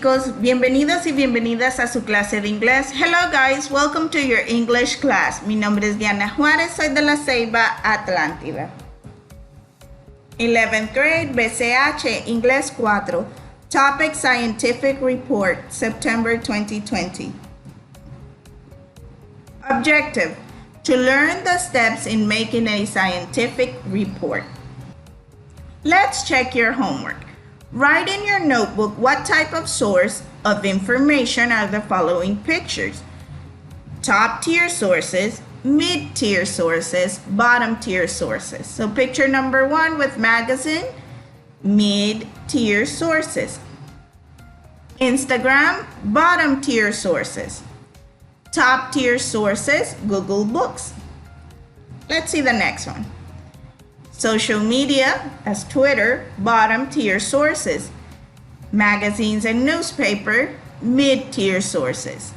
chicos, bienvenidos y bienvenidas a su clase de inglés. Hello guys, welcome to your English class. Mi nombre es Diana Juárez, soy de la Ceiba, Atlántida. 11th grade, BCH, Inglés 4. Topic Scientific Report, September 2020. Objective: to learn the steps in making a scientific report. Let's check your homework. Write in your notebook what type of source of information are the following pictures: top-tier sources, mid-tier sources, bottom-tier sources. So picture number 1 with magazine, mid-tier sources. Instagram, bottom-tier sources. Top-tier sources, Google Books. Let's see the next one. Social media, as Twitter, bottom-tier sources. Magazines and newspaper, mid-tier sources.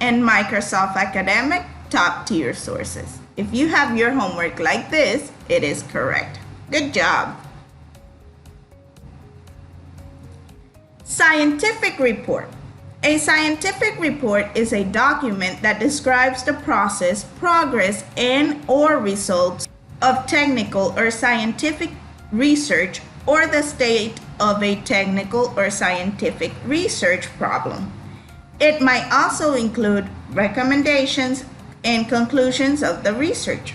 And Microsoft Academic, top-tier sources. If you have your homework like this, it is correct. Good job. Scientific report. A scientific report is a document that describes the process, progress, and/or results of technical or scientific research or the state of a technical or scientific research problem. It might also include recommendations and conclusions of the research.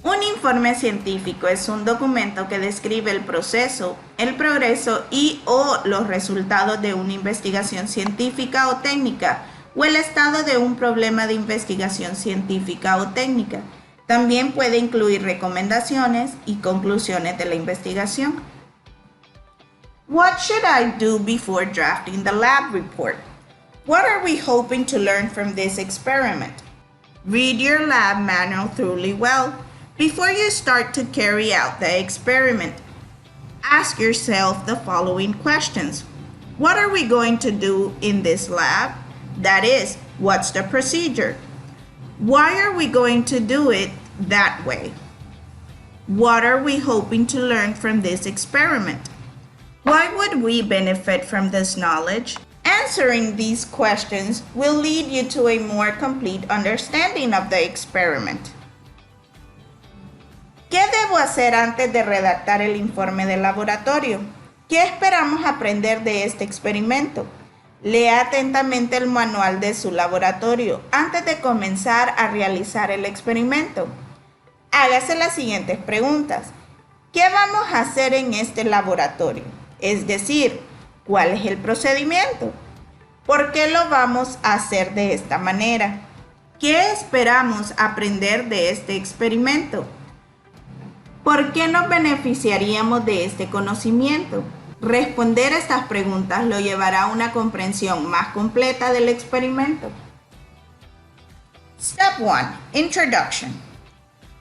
Un informe científico es un documento que describe el proceso, el progreso y/o los resultados de una investigación científica o técnica o el estado de un problema de investigación científica o técnica. También puede incluir recomendaciones y conclusiones de la investigación. What should I do before drafting the lab report? What are we hoping to learn from this experiment? Read your lab manual thoroughly well before you start to carry out the experiment. Ask yourself the following questions. What are we going to do in this lab? That is, what's the procedure? Why are we going to do it that way? What are we hoping to learn from this experiment? Why would we benefit from this knowledge? Answering these questions will lead you to a more complete understanding of the experiment. ¿Qué debo hacer antes de redactar el informe de laboratorio? ¿Qué esperamos aprender de este experimento? Lea atentamente el manual de su laboratorio antes de comenzar a realizar el experimento. Hágase las siguientes preguntas. ¿Qué vamos a hacer en este laboratorio? Es decir, ¿cuál es el procedimiento? ¿Por qué lo vamos a hacer de esta manera? ¿Qué esperamos aprender de este experimento? ¿Por qué nos beneficiaríamos de este conocimiento? Responder a estas preguntas lo llevará a una comprensión más completa del experimento. Step 1. Introduction.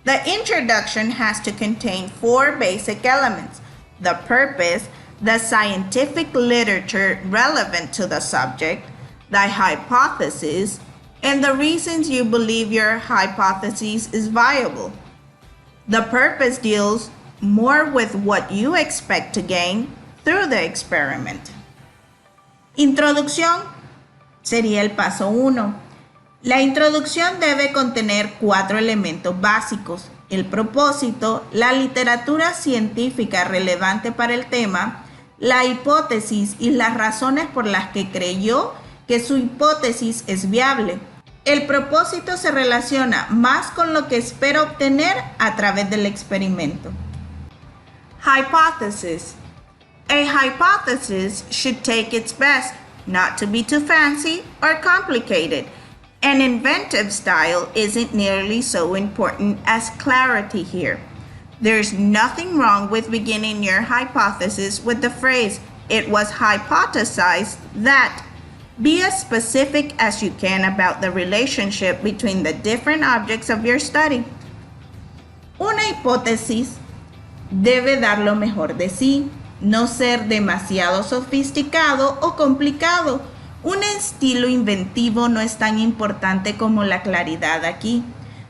The introduction has to contain 4 basic elements: the purpose, the scientific literature relevant to the subject, the hypothesis, and the reasons you believe your hypothesis is viable. The purpose deals more with what you expect to gain through the experiment. Introducción sería el paso 1. La introducción debe contener 4 elementos básicos: el propósito, la literatura científica relevante para el tema, la hipótesis y las razones por las que creyó que su hipótesis es viable. El propósito se relaciona más con lo que espera obtener a través del experimento. Hypothesis. A hypothesis should take its best, not to be too fancy or complicated. An inventive style isn't nearly so important as clarity here. There's nothing wrong with beginning your hypothesis with the phrase, "It was hypothesized that." Be as specific as you can about the relationship between the different objects of your study. Una hipótesis debe dar lo mejor de sí, no ser demasiado sofisticado o complicado. Un estilo inventivo no es tan importante como la claridad aquí.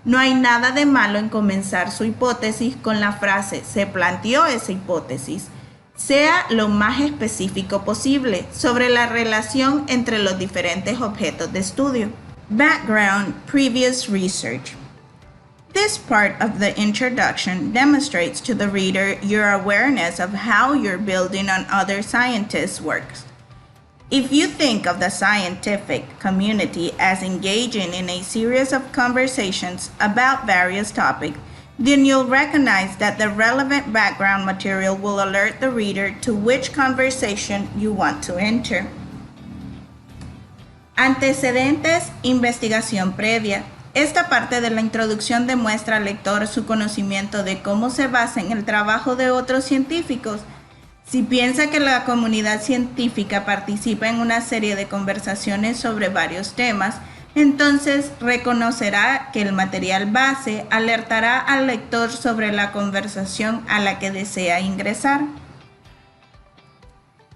No hay nada de malo en comenzar su hipótesis con la frase "se planteó esa hipótesis". Sea lo más específico posible sobre la relación entre los diferentes objetos de estudio. Background, previous research. This part of the introduction demonstrates to the reader your awareness of how your building on other scientists works. If you think of the scientific community as engaging in a series of conversations about various topics, then you'll recognize that the relevant background material will alert the reader to which conversation you want to enter. Antecedentes, investigación previa. Esta parte de la introducción demuestra al lector su conocimiento de cómo se basa en el trabajo de otros científicos. Si piensa que la comunidad científica participa en una serie de conversaciones sobre varios temas, entonces reconocerá que el material base alertará al lector sobre la conversación a la que desea ingresar.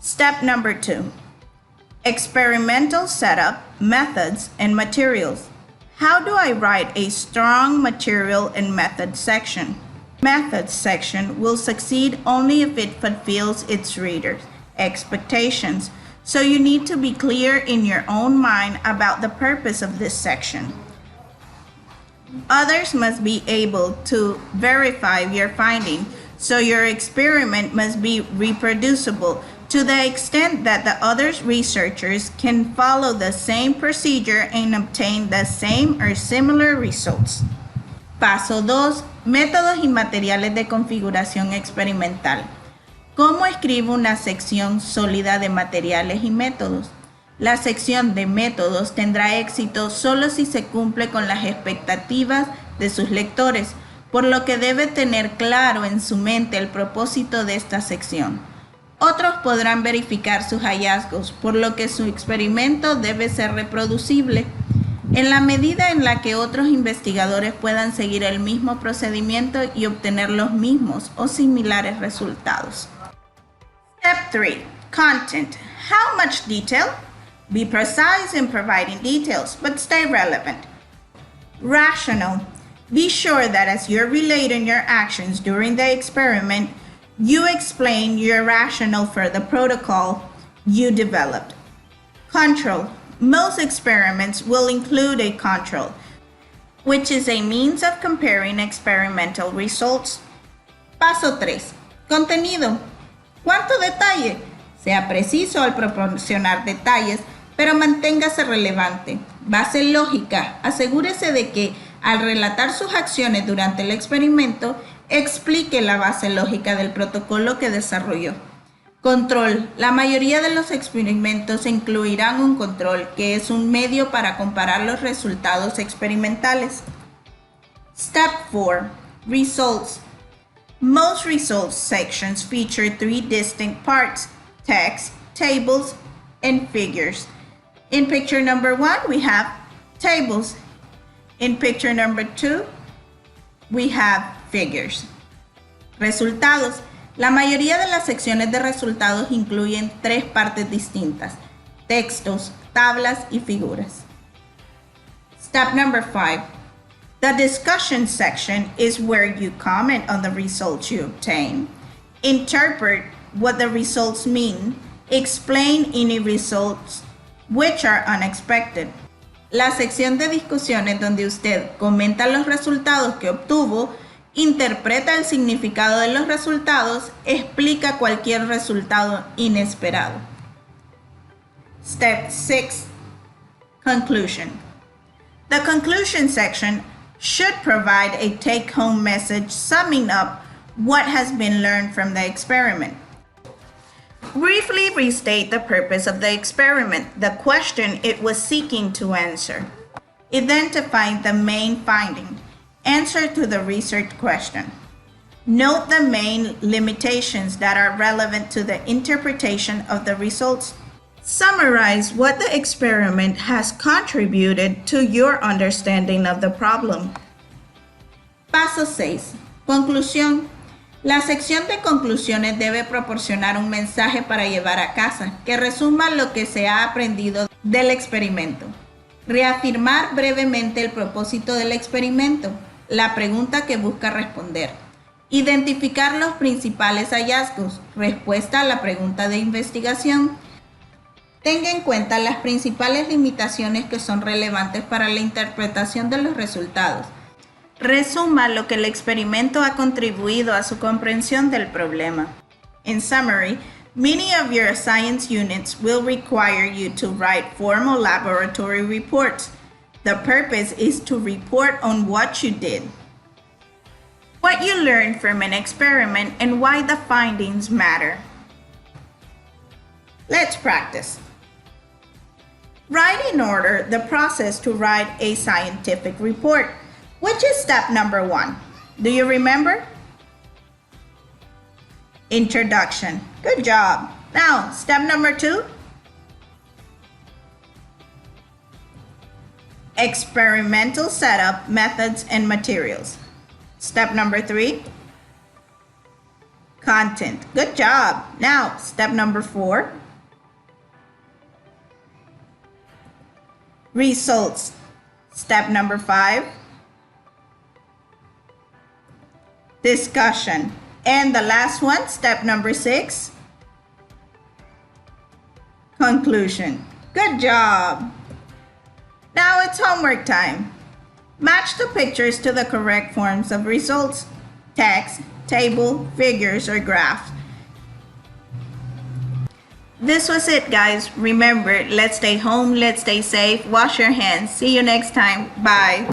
Step number 2. Experimental setup, methods, and materials. How do I write a strong material and method section? Methods section will succeed only if it fulfills its readers' expectations, so you need to be clear in your own mind about the purpose of this section. Others must be able to verify your finding, so your experiment must be reproducible to the extent that the other researchers can follow the same procedure and obtain the same or similar results. Paso 2. Métodos y materiales de configuración experimental. ¿Cómo escribo una sección sólida de materiales y métodos? La sección de métodos tendrá éxito solo si se cumple con las expectativas de sus lectores, por lo que debe tener claro en su mente el propósito de esta sección. Otros podrán verificar sus hallazgos, por lo que su experimento debe ser reproducible, en la medida en la que otros investigadores puedan seguir el mismo procedimiento y obtener los mismos o similares resultados. Step 3. Content. How much detail? Be precise in providing details, but stay relevant. Rational. Be sure that as you're relating your actions during the experiment, you explain your rationale for the protocol you developed. Control. Most experiments will include a control, which is a means of comparing experimental results. Paso 3. Contenido. ¿Cuánto detalle? Sea preciso al proporcionar detalles, pero manténgase relevante. Base lógica. Asegúrese de que, al relatar sus acciones durante el experimento, explique la base lógica del protocolo que desarrolló. Control. La mayoría de los experimentos incluirán un control, que es un medio para comparar los resultados experimentales. Step 4. Results. Most results sections feature 3 distinct parts: text, tables, and figures. In picture number 1, we have tables. In picture number 2, we have figures. Resultados. La mayoría de las secciones de resultados incluyen 3 partes distintas: textos, tablas y figuras. Step number 5. The discussion section is where you comment on the results you obtain. Interpret what the results mean. Explain any results which are unexpected. La sección de discusiones donde usted comenta los resultados que obtuvo, interpreta el significado de los resultados, explica cualquier resultado inesperado. Step 6. Conclusion. The conclusion section should provide a take-home message summing up what has been learned from the experiment. Briefly restate the purpose of the experiment, the question it was seeking to answer. Identify the main finding. Answer to the research question. Note the main limitations that are relevant to the interpretation of the results. Summarize what the experiment has contributed to your understanding of the problem. Paso 6. Conclusión. La sección de conclusiones debe proporcionar un mensaje para llevar a casa que resuma lo que se ha aprendido del experimento. Reafirmar brevemente el propósito del experimento, la pregunta que busca responder. Identificar los principales hallazgos. Respuesta a la pregunta de investigación. Tenga en cuenta las principales limitaciones que son relevantes para la interpretación de los resultados. Resuma lo que el experimento ha contribuido a su comprensión del problema. In summary, many of your science units will require you to write formal laboratory reports. The purpose is to report on what you did, what you learned from an experiment, and why the findings matter. Let's practice. Write in order the process to write a scientific report. Which is step number 1? Do you remember? Introduction. Good job. Now, step number 2. Experimental setup, methods, and materials. Step number 3. Content. Good job. Now, step number 4. Results. Step number 5. Discussion. And the last one, step number 6. Conclusion. Good job. Now it's homework time. Match the pictures to the correct forms of results: text, table, figures, or graphs. This was it, guys. Remember, let's stay home, let's stay safe, wash your hands. See you next time. Bye.